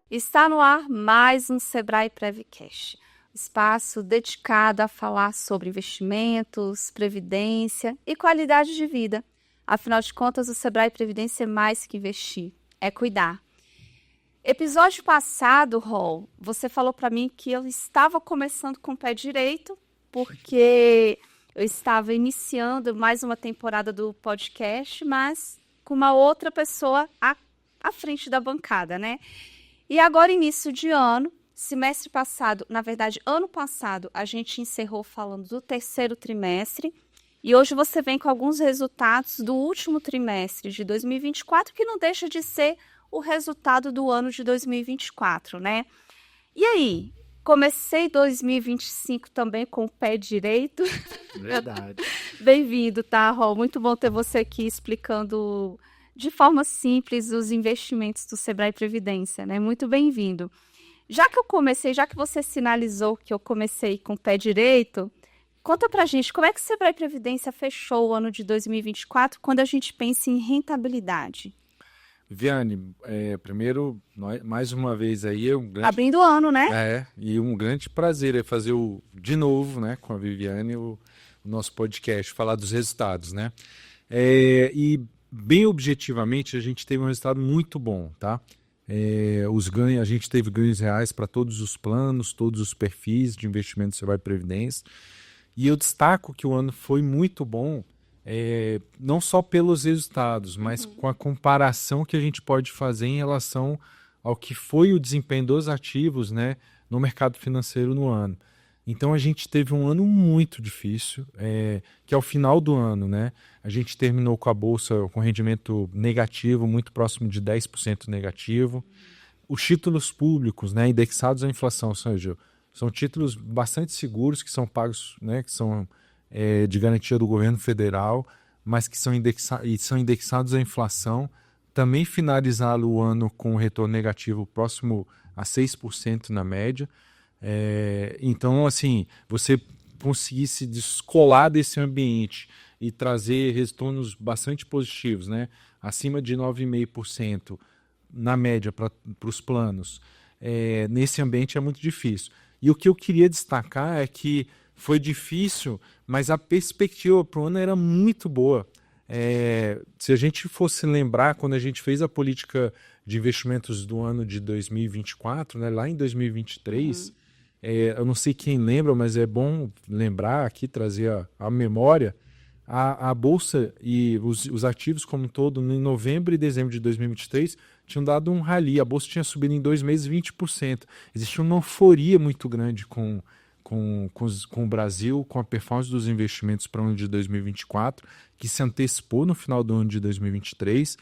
Está no ar mais um Sebrae Previcast, espaço dedicado a falar sobre investimentos, previdência e qualidade de vida. Afinal de contas, o Sebrae Previdência é mais que investir, é cuidar. Episódio passado, Rol, você falou para mim que eu estava começando com o pé direito, porque eu estava iniciando mais uma temporada do podcast, mas com uma outra pessoa à frente da bancada, né? E agora, início de ano, semestre passado, na verdade, ano passado, a gente encerrou falando do terceiro trimestre. E hoje você vem com alguns resultados do último trimestre de 2024, que não deixa de ser o resultado do ano de 2024, né? E aí, comecei 2025 também com o pé direito. Verdade. Bem-vindo, tá, Rol? Muito bom ter você aqui explicando de forma simples os investimentos do Sebrae Previdência, né? Muito bem-vindo. Já que você sinalizou que eu comecei com o pé direito, conta pra gente como é que o Sebrae Previdência fechou o ano de 2024 quando a gente pensa em rentabilidade. Viviane, primeiro, mais uma vez aí, Abrindo o ano, né? E um grande prazer fazer de novo, né, com a Viviane, o nosso podcast, falar dos resultados, né? E bem objetivamente, a gente teve um resultado muito bom, tá? A gente teve ganhos reais para todos os planos, todos os perfis de investimento do Sebrae Previdência. E eu destaco que o ano foi muito bom, não só pelos resultados, mas com a comparação que a gente pode fazer em relação ao que foi o desempenho dos ativos, né, no mercado financeiro no ano. Então a gente teve um ano muito difícil, que ao final do ano, né, a gente terminou com a Bolsa com rendimento negativo, muito próximo de 10% negativo. Os títulos públicos, né, indexados à inflação, ou seja, são títulos bastante seguros que são pagos, né, que são de garantia do governo federal, mas que são indexados à inflação. Também finalizaram o ano com um retorno negativo próximo a 6% na média. Então, assim, você conseguir se descolar desse ambiente e trazer retornos bastante positivos, né? Acima de 9,5% na média para os planos, nesse ambiente é muito difícil. E o que eu queria destacar é que foi difícil, mas a perspectiva para o ano era muito boa. Se a gente fosse lembrar, quando a gente fez a política de investimentos do ano de 2024, né, lá em 2023, eu não sei quem lembra, mas é bom lembrar aqui, trazer a memória, a Bolsa e os ativos como um todo, em novembro e dezembro de 2023, tinham dado um rally. A Bolsa tinha subido em 2 meses 20%. Existia uma euforia muito grande com o Brasil, com a performance dos investimentos para o ano de 2024, que se antecipou no final do ano de 2023,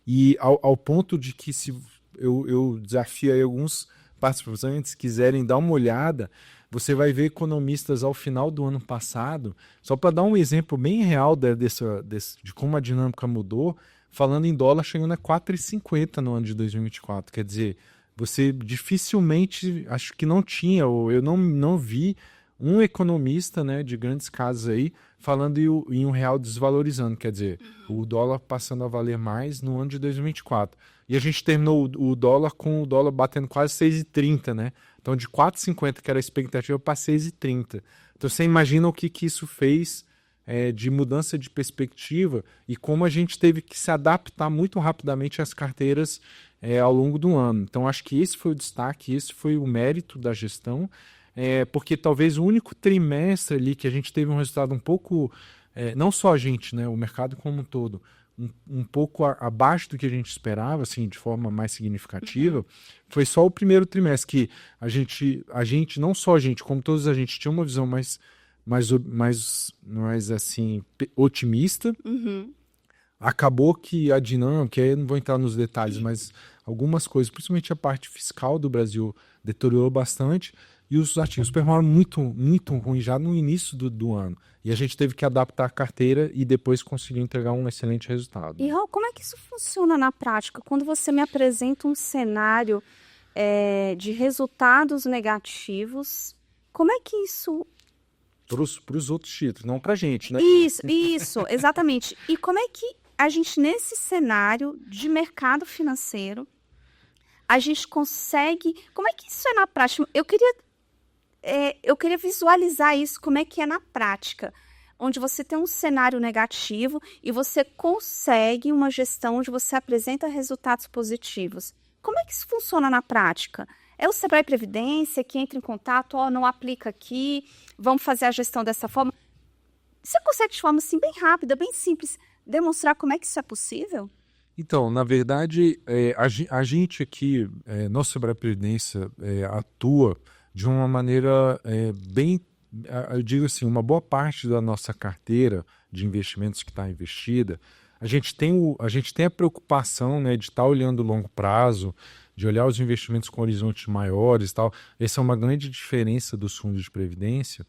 e ao ponto de que se eu desafio aí alguns participantes quiserem dar uma olhada, você vai ver economistas ao final do ano passado, só para dar um exemplo bem real de como a dinâmica mudou, falando em dólar chegando a 4,50 no ano de 2024. Quer dizer, você dificilmente, acho que não tinha, ou eu não vi um economista, né, de grandes casas aí falando em um real desvalorizando, quer dizer, o dólar passando a valer mais no ano de 2024. E a gente terminou o dólar com o dólar batendo quase 6,30, né? Então de 4,50 que era a expectativa para 6,30. Então você imagina o que isso fez de mudança de perspectiva e como a gente teve que se adaptar muito rapidamente às carteiras ao longo do ano. Então acho que esse foi o destaque, esse foi o mérito da gestão, porque talvez o único trimestre ali que a gente teve um resultado um pouco, não só a gente, né, o mercado como um todo, um pouco abaixo do que a gente esperava, assim, de forma mais significativa, foi só o primeiro trimestre que a gente, não só a gente, como todos a gente, tinha uma visão mais assim, otimista. Acabou que a dinâmica, aí eu não vou entrar nos detalhes, mas algumas coisas, principalmente a parte fiscal do Brasil, deteriorou bastante e os ativos performaram muito, muito ruim já no início do ano. E a gente teve que adaptar a carteira e depois conseguir entregar um excelente resultado. E Raul, como é que isso funciona na prática? Quando você me apresenta um cenário de resultados negativos, como é que isso... Para os outros títulos, não para a gente, né? Isso, exatamente. E como é que a gente, nesse cenário de mercado financeiro, a gente consegue... Como é que isso é na prática? Eu queria visualizar isso, como é que é na prática, onde você tem um cenário negativo e você consegue uma gestão onde você apresenta resultados positivos. Como é que isso funciona na prática? É o Sebrae Previdência que entra em contato, não aplica aqui, vamos fazer a gestão dessa forma. Você consegue de forma assim, bem rápida, bem simples, demonstrar como é que isso é possível? Então, na verdade, a gente aqui, nosso Sebrae Previdência, atua de uma maneira bem, eu digo assim, uma boa parte da nossa carteira de investimentos que está investida, a gente tem a preocupação, né, de estar olhando o longo prazo, de olhar os investimentos com horizontes maiores e tal. Essa é uma grande diferença dos fundos de previdência.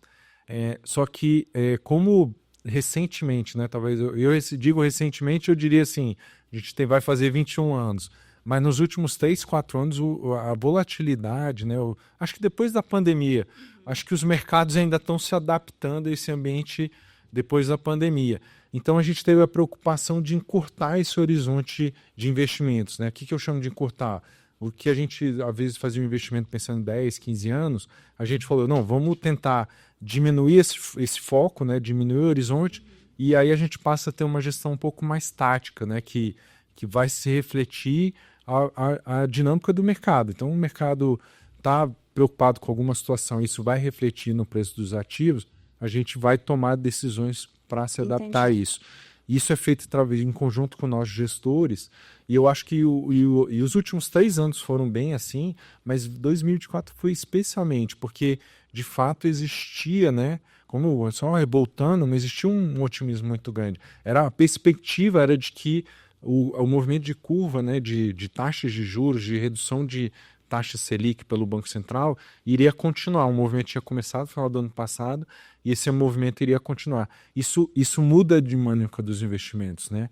Só que, como recentemente, né, talvez eu digo recentemente, eu diria assim, a gente vai fazer 21 anos. Mas nos últimos 3, 4 anos, a volatilidade, né? Acho que depois da pandemia, acho que os mercados ainda estão se adaptando a esse ambiente depois da pandemia. Então a gente teve a preocupação de encurtar esse horizonte de investimentos, né? O que eu chamo de encurtar? O que a gente, às vezes, fazia um investimento pensando em 10, 15 anos, a gente falou, não, vamos tentar diminuir esse foco, né? Diminuir o horizonte, e aí a gente passa a ter uma gestão um pouco mais tática, né? Que vai se refletir a dinâmica do mercado. Então, o mercado está preocupado com alguma situação, isso vai refletir no preço dos ativos, a gente vai tomar decisões para se adaptar a isso. Isso é feito em conjunto com nós gestores, e eu acho que e os últimos 3 anos foram bem assim, mas 2024 foi especialmente, porque de fato existia, né? Como só reboltando, não existia um otimismo muito grande. A perspectiva era de que o movimento de curva, né, de taxas de juros, de redução de taxa Selic pelo Banco Central, iria continuar. O movimento tinha começado no final do ano passado e esse movimento iria continuar. Isso muda a dinâmica dos investimentos, né?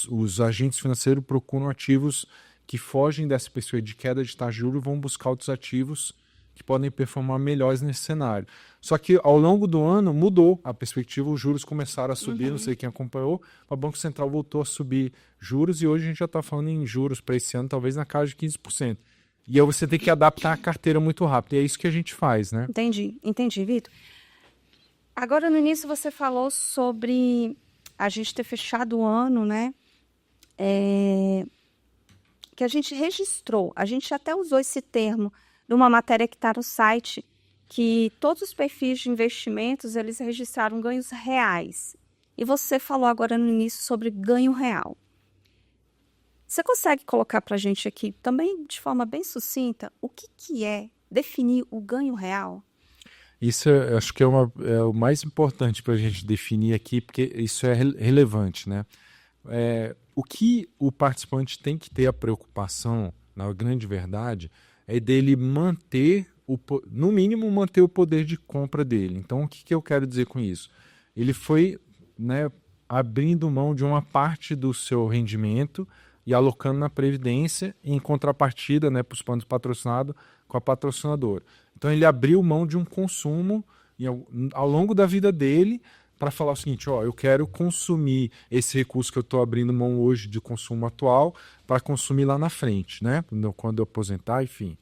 Os agentes financeiros procuram ativos que fogem dessa perspectiva de queda de taxa de juros e vão buscar outros ativos que podem performar melhores nesse cenário. Só que ao longo do ano mudou a perspectiva, os juros começaram a subir, não sei quem acompanhou, o Banco Central voltou a subir juros e hoje a gente já está falando em juros para esse ano, talvez na casa de 15%. E aí você tem que adaptar a carteira muito rápido, e é isso que a gente faz, né? Entendi, Vitor. Agora, no início, você falou sobre a gente ter fechado o ano, né? Que a gente registrou, a gente até usou esse termo numa matéria que está no site, que todos os perfis de investimentos, eles registraram ganhos reais. E você falou agora no início sobre ganho real. Você consegue colocar para a gente aqui, também de forma bem sucinta, o que é definir o ganho real? Isso acho que é o mais importante para a gente definir aqui, porque isso é relevante, né? O que o participante tem que ter a preocupação, na grande verdade, é dele manter, no mínimo, manter o poder de compra dele. Então, o que eu quero dizer com isso? Ele foi, né, abrindo mão de uma parte do seu rendimento e alocando na Previdência em contrapartida, né, para os planos patrocinados com a patrocinadora. Então, ele abriu mão de um consumo ao longo da vida dele para falar o seguinte, eu quero consumir esse recurso que eu estou abrindo mão hoje de consumo atual para consumir lá na frente, né? Quando eu aposentar, enfim,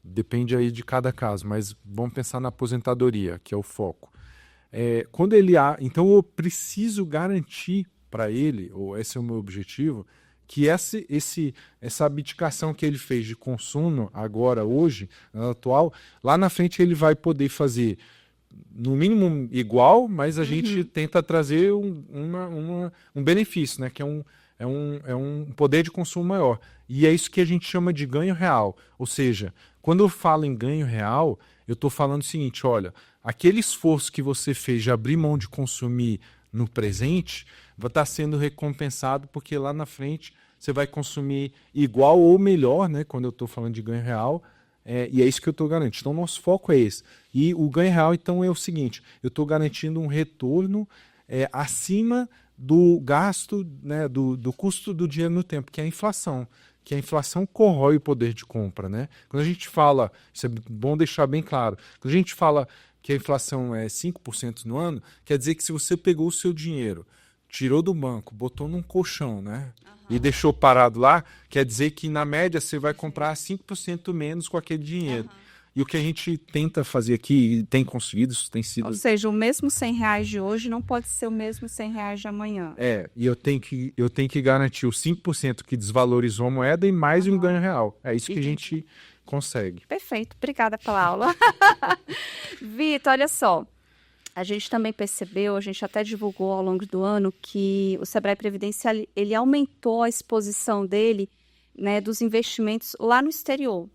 depende aí de cada caso, mas vamos pensar na aposentadoria, que é o foco. Então eu preciso garantir para ele, ou esse é o meu objetivo, que essa abdicação que ele fez de consumo agora, hoje, atual, lá na frente ele vai poder fazer no mínimo igual, mas a gente tenta trazer um benefício, né? Que é um poder de consumo maior. E é isso que a gente chama de ganho real. Ou seja, quando eu falo em ganho real, eu estou falando o seguinte, olha, aquele esforço que você fez de abrir mão de consumir no presente vai estar sendo recompensado porque lá na frente você vai consumir igual ou melhor, né? Quando eu estou falando de ganho real, e é isso que eu estou garantindo. Então, nosso foco é esse. E o ganho real, então, é o seguinte, eu estou garantindo um retorno acima do gasto, né, do custo do dinheiro no tempo, que é a inflação. Que a inflação corrói o poder de compra, né? Quando a gente fala, isso é bom deixar bem claro, quando a gente fala que a inflação é 5% no ano, quer dizer que se você pegou o seu dinheiro, tirou do banco, botou num colchão, né? E deixou parado lá, quer dizer que na média você vai comprar 5% menos com aquele dinheiro. E o que a gente tenta fazer aqui, e tem conseguido, isso tem sido... Ou seja, o mesmo R$ 100 de hoje não pode ser o mesmo R$ 100 de amanhã. E eu tenho que garantir os 5% que desvalorizou a moeda e mais um ganho real. É isso que a gente consegue. Perfeito, obrigada pela aula. Vitor, olha só. A gente também percebeu, a gente até divulgou ao longo do ano que o Sebrae Previdência, ele aumentou a exposição dele, né, dos investimentos lá no exterior.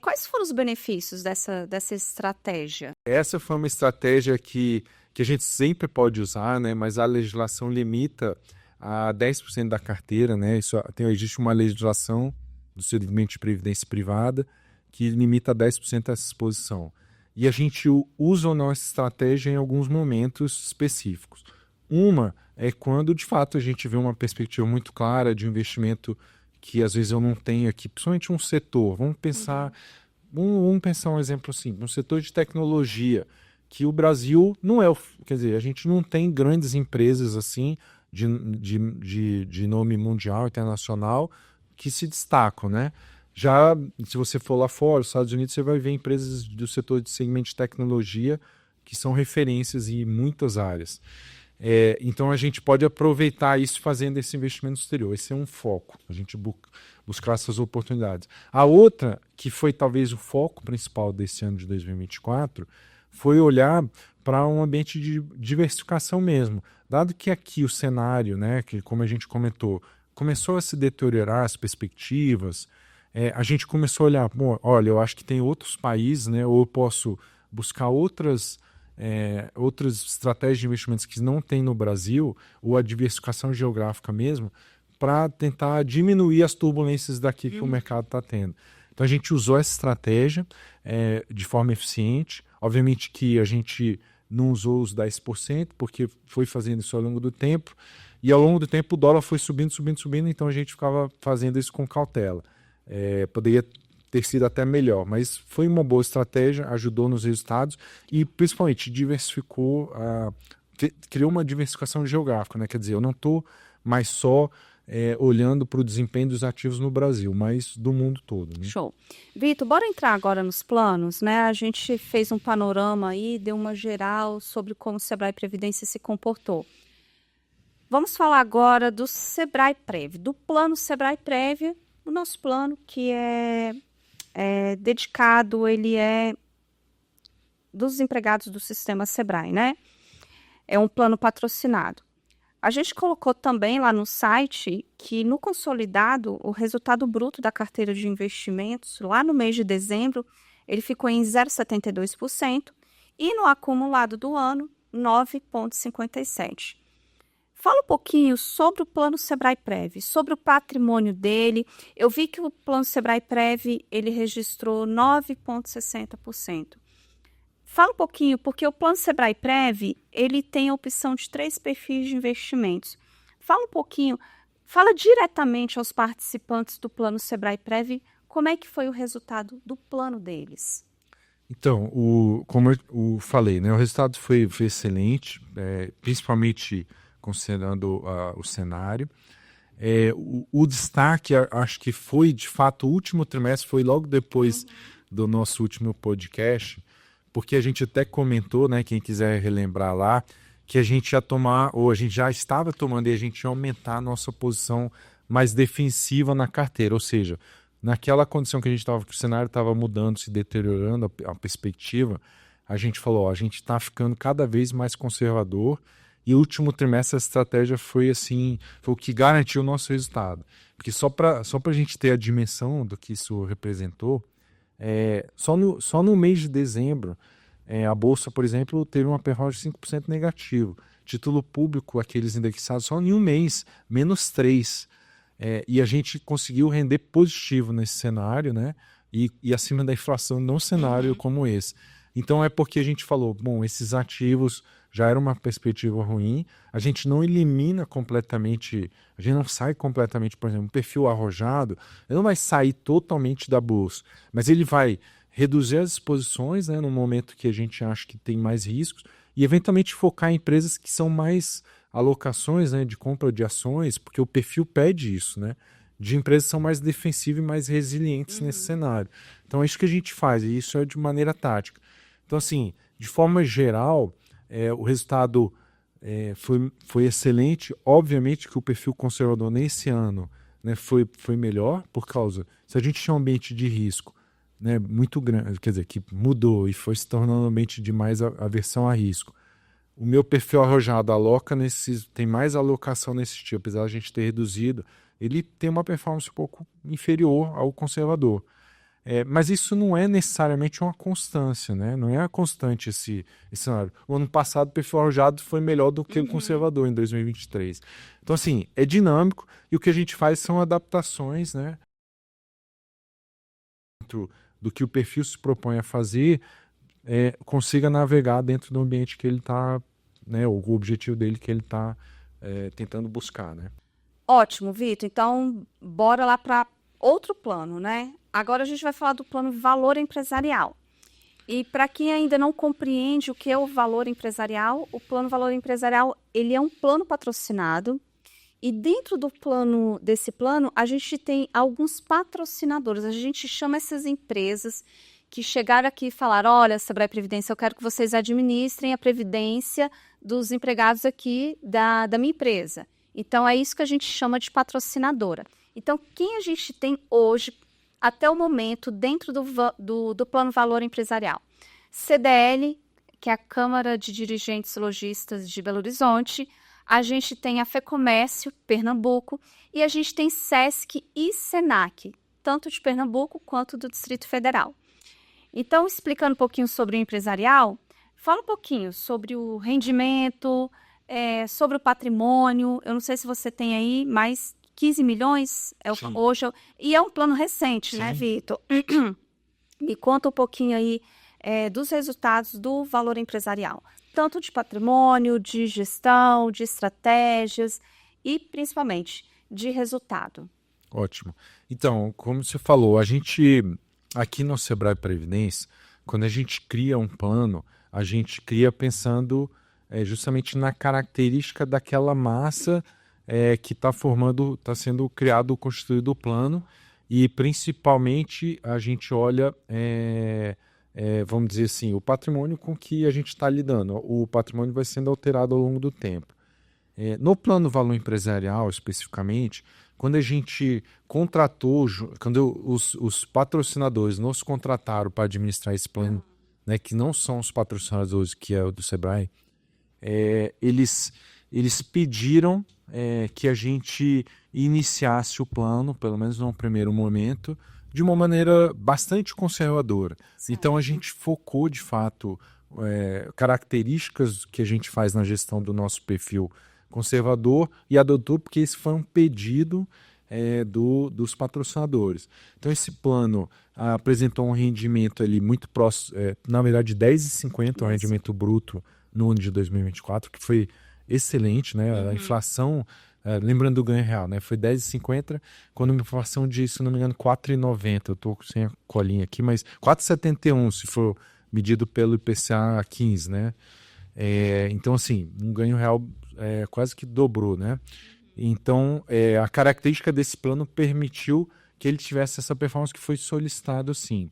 Quais foram os benefícios dessa estratégia? Essa foi uma estratégia que a gente sempre pode usar, né, mas a legislação limita a 10% da carteira, né? Existe uma legislação do segmento de previdência privada que limita a 10% essa exposição. E a gente usa a nossa estratégia em alguns momentos específicos. Uma é quando, de fato, a gente vê uma perspectiva muito clara de um investimento que, às vezes, eu não tenho aqui, principalmente um setor. Vamos pensar um exemplo assim, um setor de tecnologia, que o Brasil não é... Quer dizer, a gente não tem grandes empresas assim de nome mundial, internacional, que se destacam, né? Já, se você for lá fora, nos Estados Unidos, você vai ver empresas do setor de segmento de tecnologia que são referências em muitas áreas. Então, a gente pode aproveitar isso fazendo esse investimento exterior. Esse é um foco, a gente buscar essas oportunidades. A outra, que foi talvez o foco principal desse ano de 2024, foi olhar para um ambiente de diversificação mesmo. Dado que aqui o cenário, né, que, como a gente comentou, começou a se deteriorar as perspectivas, a gente começou a olhar, olha, eu acho que tem outros países, né, ou eu posso buscar outras estratégias de investimentos que não tem no Brasil, ou a diversificação geográfica mesmo, para tentar diminuir as turbulências daqui que o mercado está tendo. Então a gente usou essa estratégia de forma eficiente. Obviamente que a gente não usou os 10%, porque foi fazendo isso ao longo do tempo, e ao longo do tempo o dólar foi subindo, então a gente ficava fazendo isso com cautela. Poderia ter sido até melhor, mas foi uma boa estratégia, ajudou nos resultados e principalmente diversificou, criou uma diversificação geográfica, né? Quer dizer, eu não estou mais só olhando para o desempenho dos ativos no Brasil, mas do mundo todo, né? Show. Vitor, bora entrar agora nos planos, né? A gente fez um panorama aí, deu uma geral sobre como o Sebrae Previdência se comportou. Vamos falar agora do Sebrae Prev, do plano Sebrae Prev, o nosso plano que é dedicado, ele é dos empregados do sistema Sebrae, né? É um plano patrocinado. A gente colocou também lá no site que no consolidado, o resultado bruto da carteira de investimentos, lá no mês de dezembro, ele ficou em 0,72% e no acumulado do ano, 9,57%. Fala um pouquinho sobre o plano Sebrae Prev, sobre o patrimônio dele. Eu vi que o plano Sebrae Prev, ele registrou 9,60%. Fala um pouquinho, porque o plano Sebrae Prev, ele tem a opção de 3 perfis de investimentos. Fala um pouquinho, fala diretamente aos participantes do plano Sebrae Prev, como é que foi o resultado do plano deles. Então, como eu falei, né, o resultado foi excelente, principalmente considerando o cenário. O destaque, acho que foi, de fato, o último trimestre, foi logo depois do nosso último podcast, porque a gente até comentou, né, quem quiser relembrar lá, que a gente ia tomar, ou a gente já estava tomando, e a gente ia aumentar a nossa posição mais defensiva na carteira, ou seja, naquela condição que a gente estava, que o cenário estava mudando, se deteriorando a perspectiva, a gente falou, a gente está ficando cada vez mais conservador. E o último trimestre a estratégia foi assim, foi o que garantiu o nosso resultado. Porque só para a gente ter a dimensão do que isso representou, só no mês de dezembro, a Bolsa, por exemplo, teve uma performance de 5% negativo. Título público, aqueles indexados, só em um mês, menos 3%. E a gente conseguiu render positivo nesse cenário, né? E acima da inflação num cenário como esse. Então é porque a gente falou, bom, esses ativos já era uma perspectiva ruim, a gente não elimina completamente, a gente não sai completamente, por exemplo, um perfil arrojado, ele não vai sair totalmente da bolsa, mas ele vai reduzir as exposições, né, no momento que a gente acha que tem mais riscos e eventualmente focar em empresas que são mais alocações, né, de compra de ações, porque o perfil pede isso, né? De empresas que são mais defensivas e mais resilientes nesse cenário. Então é isso que a gente faz, e isso é de maneira tática. Então, assim, de forma geral, o resultado foi excelente. Obviamente que o perfil conservador nesse ano, né, foi melhor, por causa, se a gente tinha um ambiente de risco, né, muito grande, quer dizer, que mudou e foi se tornando um ambiente de mais aversão a risco. O meu perfil arrojado aloca tem mais alocação nesse tipo, apesar de a gente ter reduzido, ele tem uma performance um pouco inferior ao conservador. Mas isso não é necessariamente uma constância, né? Não é constante esse cenário. O ano passado o perfil arrojado foi melhor do que o conservador em 2023. Então, assim, é dinâmico e o que a gente faz são adaptações, né? Dentro do que o perfil se propõe a fazer, consiga navegar dentro do ambiente que ele está, né? O objetivo dele que ele está tentando buscar, né? Ótimo, Vitor. Então, bora lá para outro plano, né? Agora a gente vai falar do plano valor empresarial. E para quem ainda não compreende o que é o valor empresarial, o plano valor empresarial, ele é um plano patrocinado. E dentro desse plano, a gente tem alguns patrocinadores. A gente chama essas empresas que chegaram aqui e falaram: olha, Sebrae Previdência, eu quero que vocês administrem a previdência dos empregados aqui da minha empresa. Então, é isso que a gente chama de patrocinadora. Então, quem a gente tem hoje, até o momento, dentro do plano valor empresarial? CDL, que é a Câmara de Dirigentes Lojistas de Belo Horizonte, a gente tem a FEComércio, Pernambuco, e a gente tem SESC e SENAC, tanto de Pernambuco quanto do Distrito Federal. Então, explicando um pouquinho sobre o empresarial, fala um pouquinho sobre o rendimento, sobre o patrimônio. Eu não sei se você tem aí, mas 15 milhões hoje. E é um plano recente, né, Vitor? Me conta um pouquinho aí dos resultados do valor empresarial, tanto de patrimônio, de gestão, de estratégias e, principalmente, de resultado. Ótimo. Então, como você falou, a gente, aqui no Sebrae Previdência, quando a gente cria um plano, a gente cria pensando justamente na característica daquela massa que está sendo criado, constituído o plano, e principalmente a gente olha, vamos dizer assim, o patrimônio com que a gente está lidando. O patrimônio vai sendo alterado ao longo do tempo. No plano valor empresarial, especificamente, quando a gente contratou, quando os patrocinadores nos contrataram para administrar esse plano, né, que não são os patrocinadores, que é o do Sebrae, eles pediram que a gente iniciasse o plano, pelo menos num primeiro momento, de uma maneira bastante conservadora. Certo. Então a gente focou, de fato, características que a gente faz na gestão do nosso perfil conservador e adotou porque esse foi um pedido dos patrocinadores. Então esse plano apresentou um rendimento ali muito próximo, na verdade 10,50, um rendimento bruto no ano de 2024, que foi excelente, né? A inflação, lembrando do ganho real, né? Foi 10,50, quando a inflação de, se não me engano, 4,90. Eu estou sem a colinha aqui, mas 4,71 se for medido pelo IPCA 15, né? Então, assim, um ganho real quase que dobrou, né? Então, a característica desse plano permitiu que ele tivesse essa performance que foi solicitado, sim.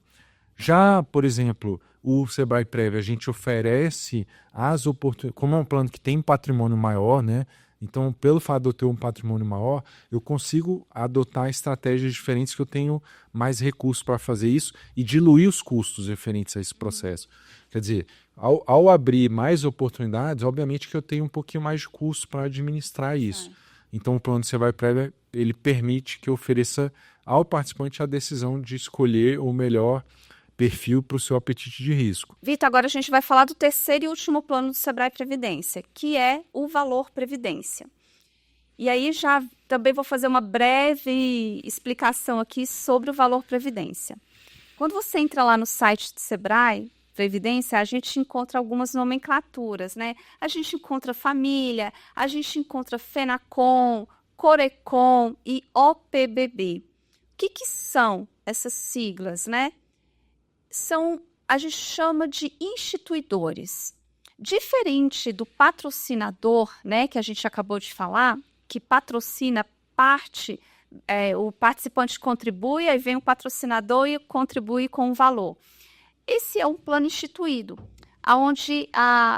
Já, por exemplo, o Sebrae Prev, a gente oferece as oportunidades, como é um plano que tem patrimônio maior, né? Então, pelo fato de eu ter um patrimônio maior, eu consigo adotar estratégias diferentes que eu tenho mais recursos para fazer isso e diluir os custos referentes a esse processo. Quer dizer, ao abrir mais oportunidades, obviamente que eu tenho um pouquinho mais de custo para administrar isso. Então, o plano de Sebrae Prev, ele permite que eu ofereça ao participante a decisão de escolher o melhor perfil para o seu apetite de risco. Vitor, agora a gente vai falar do terceiro e último plano do Sebrae Previdência, que é o valor Previdência. E aí já também vou fazer uma breve explicação aqui sobre o valor Previdência. Quando você entra lá no site do Sebrae Previdência, a gente encontra algumas nomenclaturas, né? A gente encontra família, a gente encontra FENACOM, CORECOM e OPBB. O que são essas siglas, né? A gente chama de instituidores. Diferente do patrocinador, né, que a gente acabou de falar, que patrocina parte, o participante contribui, aí vem o patrocinador e contribui com o valor. Esse é um plano instituído, onde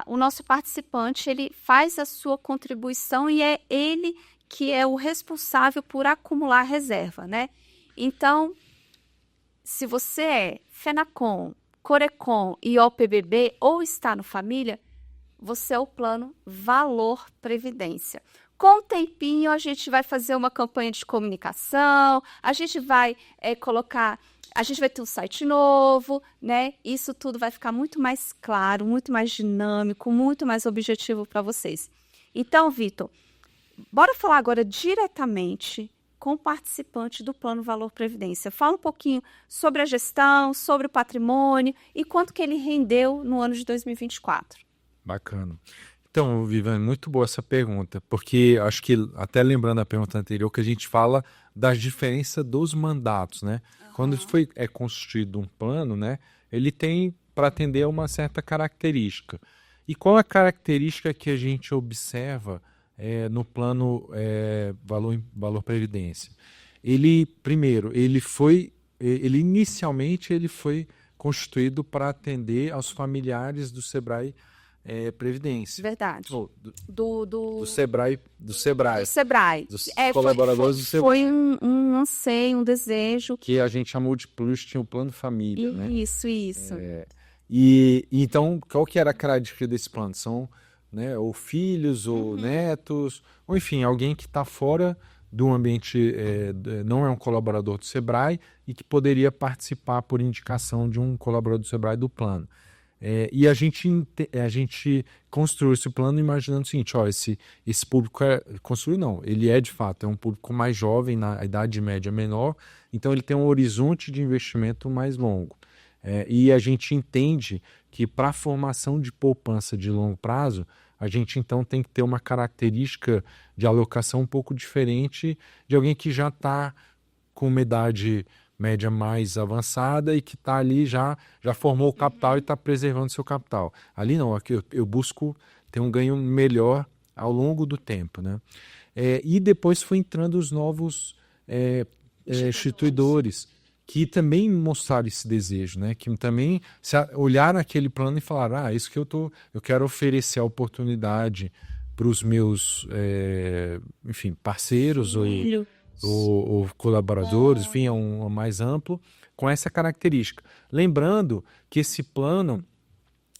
o nosso participante ele faz a sua contribuição e é ele que é o responsável por acumular reserva, né? Então, se você é FENACOM, CORECOM e OPBB ou está no Família, você é o plano Valor Previdência. Com o tempinho, a gente vai fazer uma campanha de comunicação, a gente vai a gente vai ter um site novo, né? Isso tudo vai ficar muito mais claro, muito mais dinâmico, muito mais objetivo para vocês. Então, Vitor, bora falar agora diretamente com o participante do Plano Valor Previdência. Fala um pouquinho sobre a gestão, sobre o patrimônio e quanto que ele rendeu no ano de 2024. Bacana. Então, Viviane, muito boa essa pergunta, porque acho que, até lembrando a pergunta anterior, que a gente fala da diferença dos mandatos, né? Quando é constituído um plano, né, ele tem para atender a uma certa característica. E qual é a característica que a gente observa no plano Valor Previdência? Inicialmente ele foi constituído para atender aos familiares do Sebrae Previdência. Verdade. Do Sebrae. Do Sebrae. Dos colaboradores do Sebrae. Foi um anseio, um desejo. Que a gente chamou de plus, tinha o plano família, né? Isso. E então, qual que era a característica desse plano? São, né, ou filhos, ou netos, ou enfim, alguém que está fora do ambiente, não é um colaborador do Sebrae e que poderia participar por indicação de um colaborador do Sebrae do plano. E a gente construiu esse plano imaginando o seguinte, esse público ele é de fato, é um público mais jovem, na idade média menor, então ele tem um horizonte de investimento mais longo. E a gente entende que para a formação de poupança de longo prazo, a gente então tem que ter uma característica de alocação um pouco diferente de alguém que já está com uma idade média mais avançada e que está ali, já formou o capital e está preservando seu capital. Ali não, aqui eu busco ter um ganho melhor ao longo do tempo, né? E depois foi entrando os novos instituidores que também mostraram esse desejo, né? Que também olharam aquele plano e falaram, isso que eu quero oferecer a oportunidade para os meus parceiros ou colaboradores, enfim, é um mais amplo, com essa característica. Lembrando que esse plano,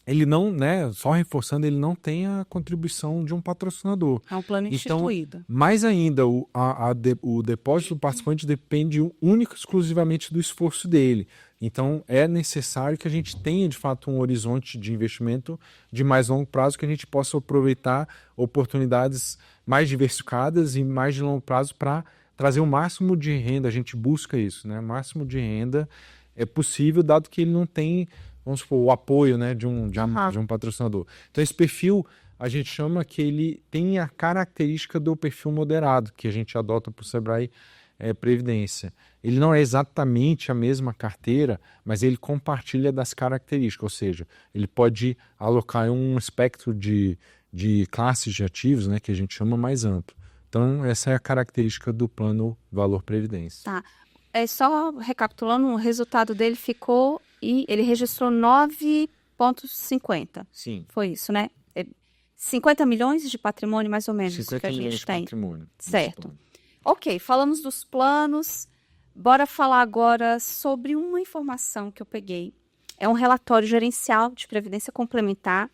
ele não, né, só reforçando, ele não tem a contribuição de um patrocinador. É um plano instituído. Então, mais ainda, o depósito do participante depende única e exclusivamente do esforço dele. Então, é necessário que a gente tenha, de fato, um horizonte de investimento de mais longo prazo, que a gente possa aproveitar oportunidades mais diversificadas e mais de longo prazo para trazer o máximo de renda. A gente busca isso, né? O máximo de renda é possível, dado que ele não tem, vamos supor, o apoio, né, de um patrocinador. Então, esse perfil, a gente chama que ele tem a característica do perfil moderado, que a gente adota para o Sebrae Previdência. Ele não é exatamente a mesma carteira, mas ele compartilha das características, ou seja, ele pode alocar um espectro de classes de ativos, né, que a gente chama mais amplo. Então, essa é a característica do plano Valor Previdência. Tá. Só recapitulando, o resultado dele ficou e ele registrou 9,50. Sim. Foi isso, né? 50 milhões de patrimônio, mais ou menos, 50 que a gente milhões tem. De patrimônio. Certo. Ok, falamos dos planos. Bora falar agora sobre uma informação que eu peguei. É um relatório gerencial de previdência complementar.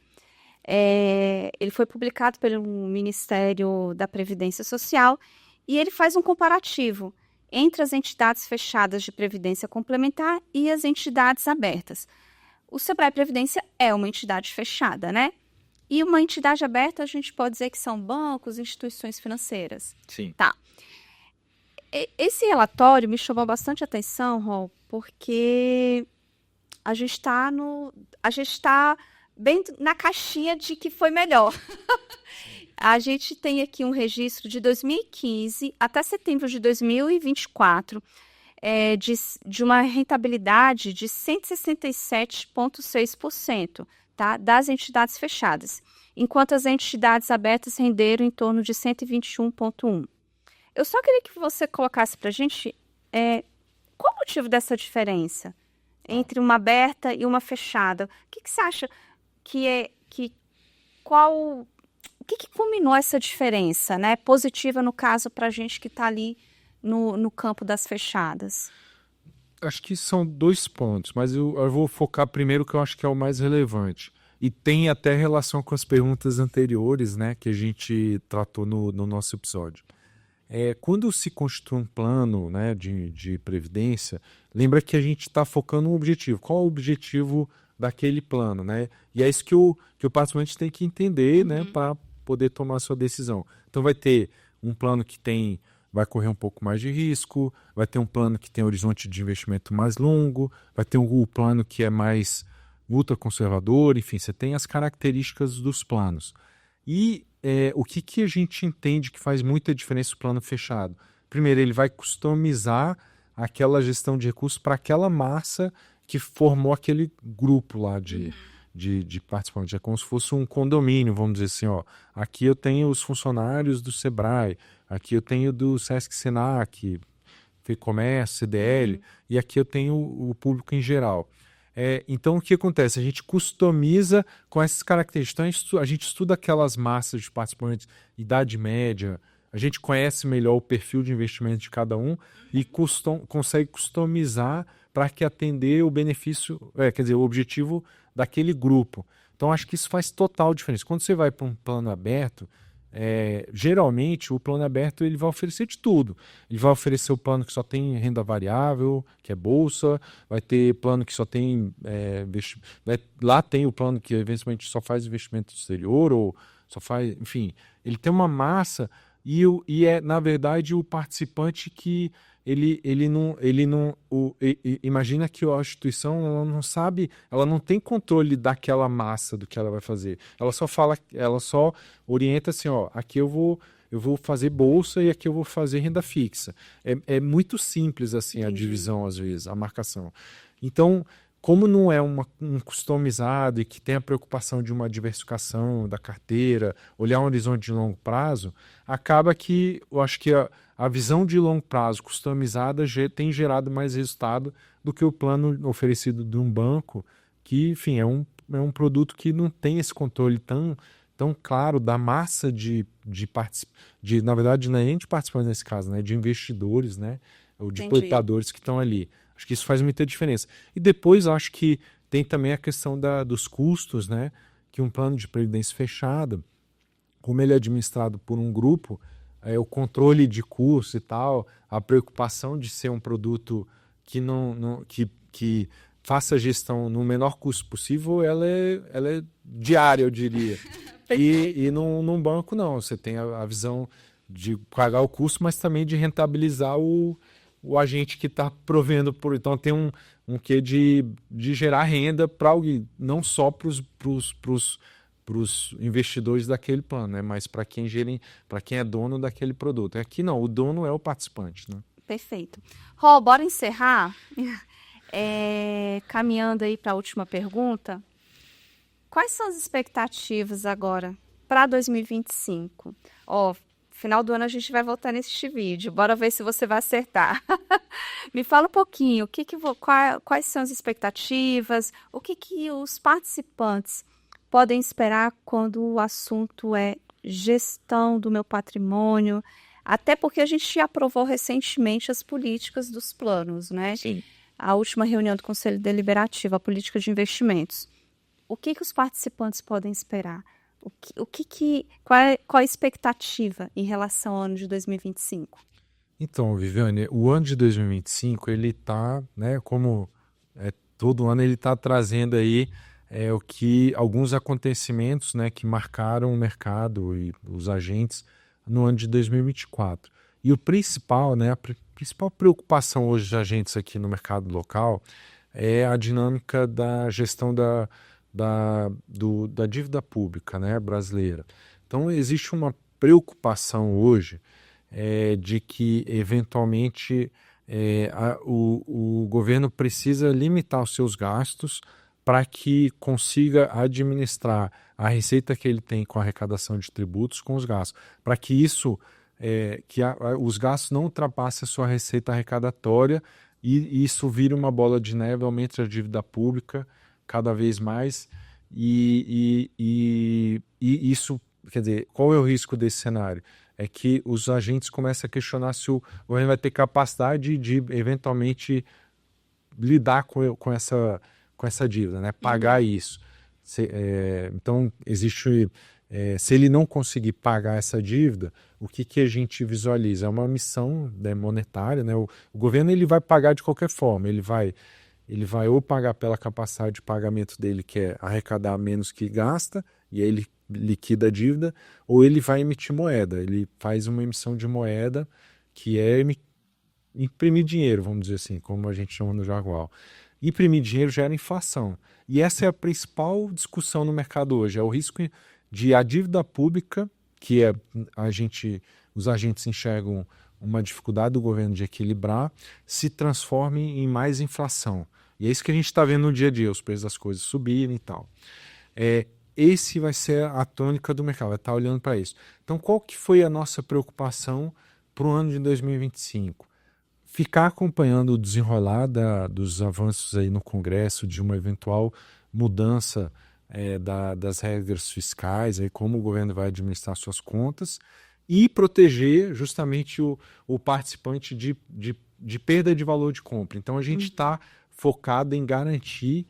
Ele foi publicado pelo Ministério da Previdência Social e ele faz um comparativo entre as entidades fechadas de previdência complementar e as entidades abertas. O Sebrae Previdência é uma entidade fechada, né? E uma entidade aberta, a gente pode dizer que são bancos, instituições financeiras. Sim. Tá. Esse relatório me chamou bastante atenção, Rol, porque a gente está bem na caixinha de que foi melhor. A gente tem aqui um registro de 2015 até setembro de 2024 de uma rentabilidade de 167,6%. tá, das entidades fechadas, enquanto as entidades abertas renderam em torno de 121,1. Eu só queria que você colocasse para a gente qual o motivo dessa diferença entre uma aberta e uma fechada. O que você acha o que culminou essa diferença, né, positiva no caso para a gente que está ali no campo das fechadas? Acho que são 2 pontos, mas eu vou focar primeiro que eu acho que é o mais relevante. E tem até relação com as perguntas anteriores, né, que a gente tratou no nosso episódio. Quando se constitui um plano, né, de previdência, lembra que a gente está focando no objetivo. Qual é o objetivo daquele plano, né? E é isso que o participante tem que entender, né, para poder tomar a sua decisão. Então vai ter um plano que vai correr um pouco mais de risco, vai ter um plano que tem horizonte de investimento mais longo, vai ter um plano que é mais ultraconservador, enfim, você tem as características dos planos. E o que a gente entende que faz muita diferença o plano fechado? Primeiro, ele vai customizar aquela gestão de recursos para aquela massa que formou aquele grupo lá de participantes. É como se fosse um condomínio, vamos dizer assim, ó. Aqui eu tenho os funcionários do Sebrae, aqui eu tenho do Sesc Senac, FEComércio, CDL, e aqui eu tenho o público em geral. Então, o que acontece? A gente customiza com essas características. Então, a gente estuda aquelas massas de participantes, idade média, a gente conhece melhor o perfil de investimento de cada um e consegue customizar para que atender o benefício, quer dizer, o objetivo daquele grupo. Então, acho que isso faz total diferença. Quando você vai para um plano aberto, geralmente o plano aberto ele vai oferecer de tudo. Ele vai oferecer o plano que só tem renda variável, que é bolsa, vai ter plano que só tem lá tem o plano que eventualmente só faz investimento exterior ou só faz, enfim, ele tem uma massa e é na verdade o participante que imagina que a instituição ela não sabe, ela não tem controle daquela massa do que ela vai fazer. Ela só orienta assim, ó, aqui eu vou fazer bolsa e aqui eu vou fazer renda fixa. É muito simples assim a divisão às vezes, a marcação. Então, como não é um customizado e que tem a preocupação de uma diversificação da carteira, olhar um horizonte de longo prazo, acaba que eu acho que a visão de longo prazo customizada tem gerado mais resultado do que o plano oferecido de um banco, que, enfim, é um produto que não tem esse controle tão claro da massa na verdade, não é nem de participantes nesse caso, né, de investidores, né, ou de portadores que estão ali. Acho que isso faz muita diferença. E depois acho que tem também a questão dos custos, né, que um plano de previdência fechada, como ele é administrado por um grupo, o controle de custo e tal, a preocupação de ser um produto que faça a gestão no menor custo possível, ela é diária, eu diria. E num banco não, você tem a visão de pagar o custo, mas também de rentabilizar o agente que está provendo então tem um quê de gerar renda para alguém, não só para os investidores daquele plano, né? Mas para quem é dono daquele produto. Aqui não, o dono é o participante, né? Perfeito. Rô, bora encerrar? Caminhando aí para a última pergunta. Quais são as expectativas agora para 2025? Final do ano a gente vai voltar nesse vídeo. Bora ver se você vai acertar. Me fala um pouquinho, quais são as expectativas, o que os participantes podem esperar quando o assunto é gestão do meu patrimônio, até porque a gente aprovou recentemente as políticas dos planos, né? Sim. A última reunião do Conselho Deliberativo, a política de investimentos. O que os participantes podem esperar? Qual a expectativa em relação ao ano de 2025? Então, Viviane, o ano de 2025, ele está, né, como todo ano, ele está trazendo aí alguns acontecimentos, né, que marcaram o mercado e os agentes no ano de 2024. E o principal, né, a principal preocupação hoje de agentes aqui no mercado local é a dinâmica da gestão da dívida pública, né, brasileira. Então, existe uma preocupação hoje de que, eventualmente, o governo precisa limitar os seus gastos para que consiga administrar a receita que ele tem com a arrecadação de tributos com os gastos, para que isso, os gastos não ultrapassem a sua receita arrecadatória e isso vire uma bola de neve, aumente a dívida pública cada vez mais e isso, quer dizer, qual é o risco desse cenário? É que os agentes começam a questionar se o governo vai ter capacidade de eventualmente lidar com essa dívida, né? Pagar isso. Então, se ele não conseguir pagar essa dívida, o que a gente visualiza? É uma missão, né, monetária, né? O governo ele vai pagar de qualquer forma, ele vai ou pagar pela capacidade de pagamento dele, que é arrecadar menos que gasta, e aí ele liquida a dívida, ou ele vai emitir moeda, ele faz uma emissão de moeda que é imprimir dinheiro, vamos dizer assim, como a gente chama no jargão. Imprimir dinheiro gera inflação. E essa é a principal discussão no mercado hoje, é o risco de a dívida pública, que os agentes enxergam uma dificuldade do governo de equilibrar, se transforme em mais inflação. E é isso que a gente está vendo no dia a dia, os preços das coisas subirem e tal. Esse vai ser a tônica do mercado, vai estar olhando para isso. Então, qual que foi a nossa preocupação para o ano de 2025? Ficar acompanhando o desenrolar dos avanços aí no Congresso, de uma eventual mudança das regras fiscais, aí como o governo vai administrar suas contas, e proteger justamente o participante de perda de valor de compra. Então, a gente está focado em garantir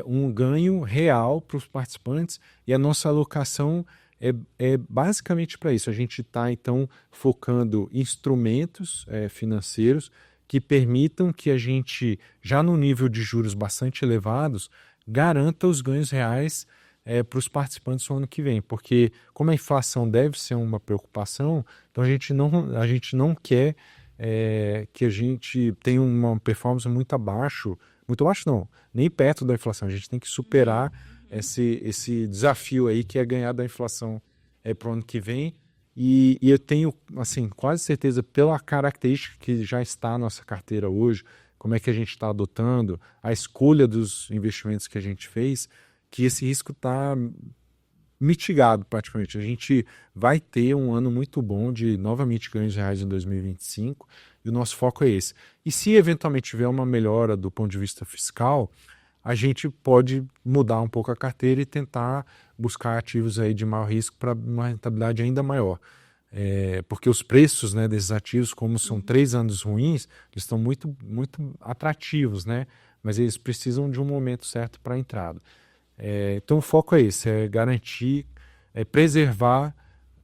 um ganho real para os participantes e a nossa alocação é basicamente para isso. A gente está, então, focando em instrumentos financeiros que permitam que a gente, já no nível de juros bastante elevados, garanta os ganhos reais para os participantes no ano que vem. Porque, como a inflação deve ser uma preocupação, então a gente não quer que a gente tenha uma performance muito abaixo não, nem perto da inflação. A gente tem que superar esse desafio aí que é ganhar da inflação para o ano que vem. E eu tenho assim, quase certeza, pela característica que já está na nossa carteira hoje, como é que a gente está adotando, a escolha dos investimentos que a gente fez, que esse risco está mitigado praticamente. A gente vai ter um ano muito bom de novamente ganhos reais em 2025 e o nosso foco é esse. E se eventualmente tiver uma melhora do ponto de vista fiscal, a gente pode mudar um pouco a carteira e tentar buscar ativos aí de maior risco para uma rentabilidade ainda maior. Porque os preços, né, desses ativos, como são 3 anos ruins, eles estão muito, muito atrativos, né? Mas eles precisam de um momento certo para a entrada. Então o foco é esse, é garantir, preservar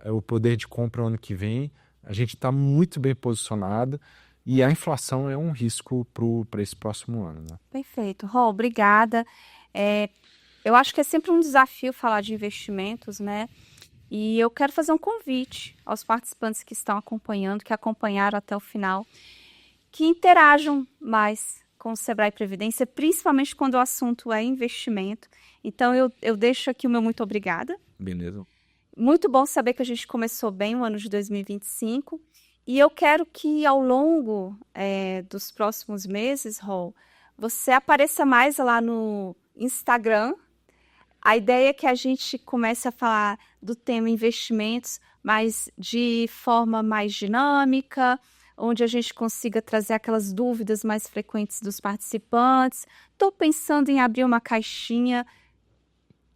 o poder de compra ano que vem. A gente está muito bem posicionado e a inflação é um risco para esse próximo ano, né? Perfeito. Rô, obrigada. Eu acho que é sempre um desafio falar de investimentos, né? E eu quero fazer um convite aos participantes que estão acompanhando, que acompanharam até o final, que interajam mais com o Sebrae Previdência, principalmente quando o assunto é investimento. Então, eu deixo aqui o meu muito obrigada. Beleza. Muito bom saber que a gente começou bem o ano de 2025. E eu quero que, ao longo dos próximos meses, Rô, você apareça mais lá no Instagram. A ideia é que a gente comece a falar do tema investimentos, mas de forma mais dinâmica, onde a gente consiga trazer aquelas dúvidas mais frequentes dos participantes. Estou pensando em abrir uma caixinha,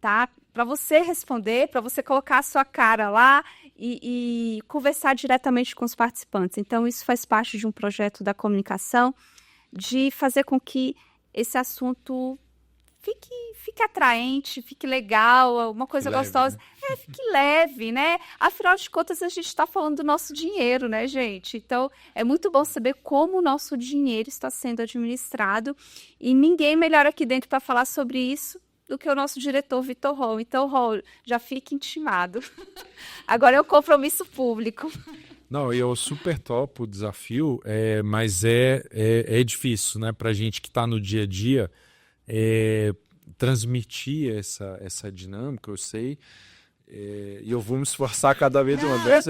tá? Para você responder, para você colocar a sua cara lá e conversar diretamente com os participantes. Então, isso faz parte de um projeto da comunicação, de fazer com que esse assunto fique atraente, fique legal, uma coisa gostosa. Né? Fique leve, né? Afinal de contas, a gente está falando do nosso dinheiro, né, gente? Então, é muito bom saber como o nosso dinheiro está sendo administrado. E ninguém melhor aqui dentro para falar sobre isso do que o nosso diretor, Vitor Rô. Então, Rô, já fique intimado. Agora é um compromisso público. Não, eu super topo o desafio, mas é difícil, né? Para a gente que está no dia a dia, transmitir essa dinâmica, eu sei. E eu vou me esforçar cada vez mais.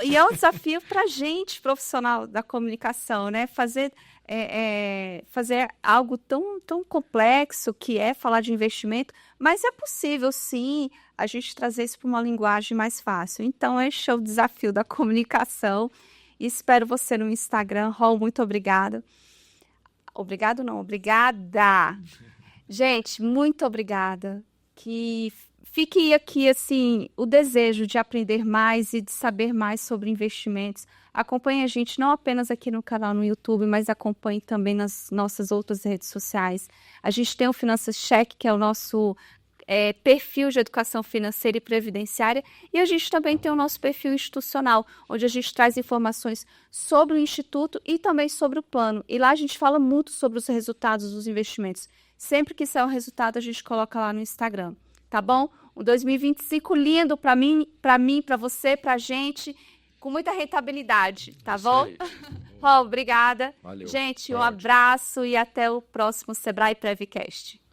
E é um desafio para a gente, profissional da comunicação, né? Fazer algo tão complexo que é falar de investimento, mas é possível, sim, a gente trazer isso para uma linguagem mais fácil. Então, este é o desafio da comunicação. Espero você no Instagram. Raul, muito obrigada. Obrigado não, obrigada. Gente, muito obrigada. Que fique aqui, assim, o desejo de aprender mais e de saber mais sobre investimentos. Acompanhe a gente não apenas aqui no canal no YouTube, mas acompanhe também nas nossas outras redes sociais. A gente tem o Finanças Check, que é o nosso perfil de educação financeira e previdenciária, e a gente também tem o nosso perfil institucional, onde a gente traz informações sobre o Instituto e também sobre o plano. E lá a gente fala muito sobre os resultados dos investimentos. Sempre que sair um resultado, a gente coloca lá no Instagram. Tá bom? Um 2025 lindo para mim, para você, para a gente, com muita rentabilidade, tá bom? Obrigada. Valeu. Gente, um abraço e até o próximo Sebrae Prevcast.